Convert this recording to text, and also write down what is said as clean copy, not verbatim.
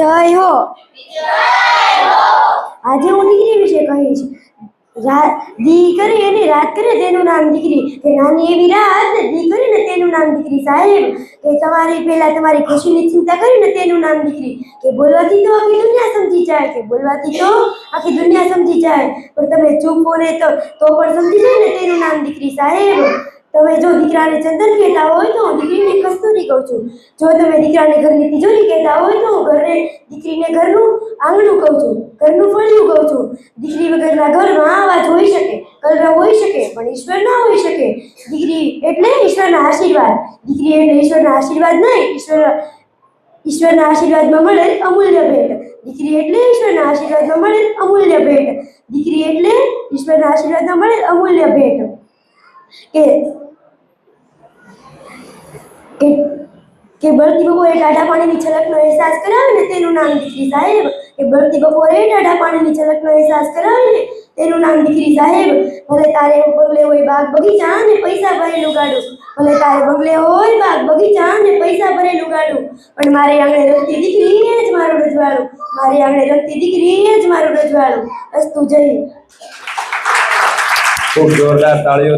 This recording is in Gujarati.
જય હો. આજે હું દીકરી વિશે કહીશ. દીકરી એની રાત કરે તેનું નામ દીકરી, કે નાની એવી રાત ને દીકરી ને તેનું નામ દીકરી. સાહેબ કે તમારી પહેલા તમારી ખુશીની ચિંતા કરી ને તેનું નામ દીકરી. કે બોલવાથી તો આખી દુનિયા સમજી જાય, કે બોલવાથી તો આખી દુનિયા સમજી જાય, પણ તમે ચૂપ હો ને તો પણ સમજી જાય ને તેનું નામ દીકરી. સાહેબ તમે જો દીકરાને ચંદન કહેતા હોય તો હું દીકરીને કસ્તુરી કહું છું. જો તમે દીકરાને ઘરની તિજોરી કહેતા હોય તો હું દીકરીને ઘરનું આંગણું કહું છું, ઘરનું ફળિયું કહું છું. દીકરી વગરના ઘરમાં અવાજ હોઈ શકે, કલરવ હોઈ શકે, પણ ઈશ્વર ના હોઈ શકે. દીકરી એટલે ઈશ્વરના આશીર્વાદ. દીકરી એટલે ઈશ્વરના આશીર્વાદ નહીં, ઈશ્વરના આશીર્વાદમાં મળે અમૂલ્ય ભેટ. દીકરી એટલે ઈશ્વરના આશીર્વાદમાં મળે અમૂલ્ય ભેટ. દીકરી એટલે ઈશ્વરના આશીર્વાદમાં મળે અમૂલ્ય ભેટ. કે બળતી બપોરે ટાઢા પાણીની છલકનો અહેસાસ કરાવે ને તેનું નામ દીકરી. સાહેબ કે બળતી બપોરે ટાઢા પાણીની છલકનો અહેસાસ કરાવે ને તેનું નામ દીકરી. સાહેબ ભલે તારે બંગલે હોય બાગ બગીચા ને પૈસા ભરેલું ગાડું, ભલે તારે બંગલે હોય બાગ બગીચા ને પૈસા ભરેલું ગાડું, પણ મારી આંગણે રમતી દીકરી એ જ મારું રજવાડું. મારી આંગણે રમતી દીકરી એ જ મારું રજવાડું. અસ્તુ જય. ખૂબ જોરદાર તાળીઓ.